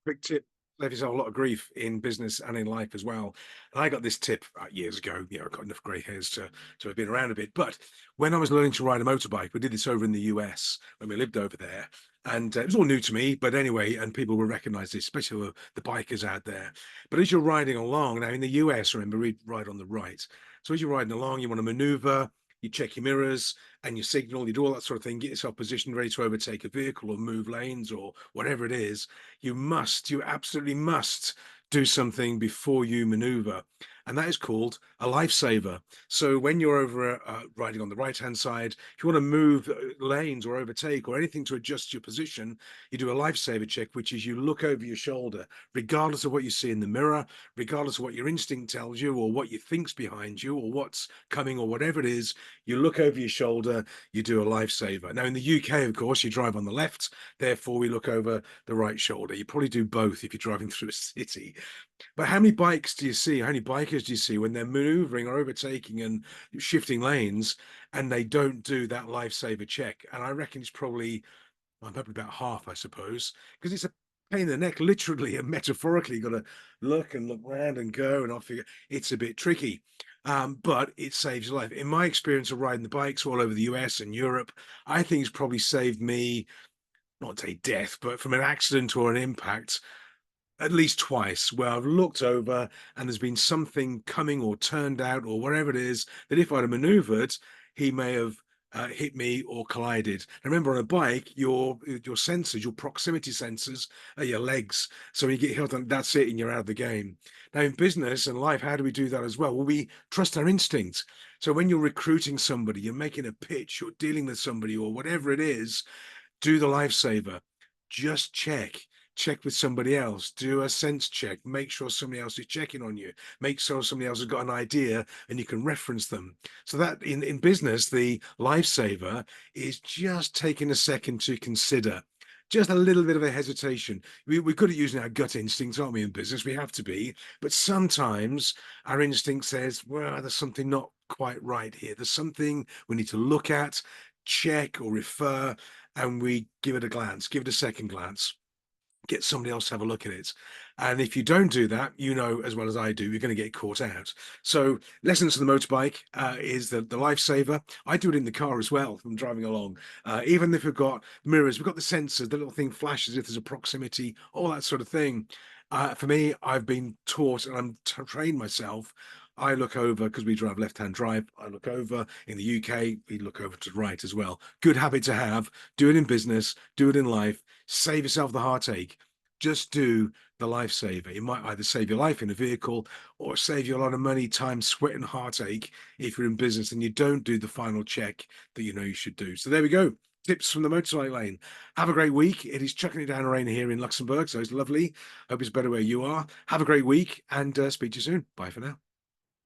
Quick tip, save yourself a lot of grief in business and in life as well. And I got this tip years ago. I've got enough grey hairs to have been around a bit. But when I was learning to ride a motorbike, we did this over in the US when we lived over there. And it was all new to me, but anyway, and people will recognize this, especially the bikers out there. But as you're riding along, now in the US, remember, we ride on the right. So as you're riding along, you want to maneuver, you check your mirrors and you signal, you do all that sort of thing, get yourself positioned, ready to overtake a vehicle or move lanes or whatever it is. You absolutely must do something before you maneuver. And that is called a lifesaver. So when you're over riding on the right hand side, if you want to move lanes or overtake or anything to adjust your position, you do a lifesaver check, which is you look over your shoulder, regardless of what you see in the mirror, regardless of what your instinct tells you or what you think's behind you or what's coming or whatever it is, you look over your shoulder, you do a lifesaver. Now in the UK, of course, you drive on the left, therefore we look over the right shoulder. You probably do both if you're driving through a city. But how many bikes do you see? How many bikers do you see when they're maneuvering or overtaking and shifting lanes and they don't do that lifesaver check? And I reckon it's probably, well, probably about half, I suppose, because it's a pain in the neck, literally and metaphorically. You've got to look and look round and go, and off you go. It's a bit tricky. But it saves your life. In my experience of riding the bikes all over the US and Europe, I think it's probably saved me, not say death, but from an accident or an impact at least twice where I've looked over and there's been something coming or turned out or whatever it is that if I'd have maneuvered, he may have hit me or collided. And remember, on a bike, your sensors, your proximity sensors, are your legs. So when you get hit on, that's it, and you're out of the game. Now, in business and life, how do we do that as well? Well, we trust our instincts. So when you're recruiting somebody, you're making a pitch, you're dealing with somebody, or whatever it is, do the lifesaver. Just check with somebody else, do a sense check, make sure somebody else is checking on you, make sure somebody else has got an idea and you can reference them. So that in business, the lifesaver is just taking a second to consider. Just a little bit of a hesitation. We're good at using our gut instincts, aren't we, in business? We have to be. But sometimes our instinct says, well, there's something not quite right here. There's something we need to look at, check or refer, and we give it a glance, give it a second glance, get somebody else to have a look at it. And if you don't do that, you know as well as I do, you're going to get caught out. So lessons to the motorbike is the lifesaver. I do it in the car as well. If I'm driving along. Even if we've got mirrors, we've got the sensors, the little thing flashes if there's a proximity, all that sort of thing. For me, I've been taught and I'm trained myself. I look over because we drive left-hand drive. I look over in the UK. We look over to the right as well. Good habit to have. Do it in business. Do it in life. Save yourself the heartache. Just do the lifesaver. It might either save your life in a vehicle or save you a lot of money, time, sweat, and heartache if you're in business and you don't do the final check that you know you should do. So there we go. Tips from the motorcycle lane. Have a great week. It is chucking it down rain here in Luxembourg, so it's lovely. Hope it's better where you are. Have a great week and speak to you soon. Bye for now.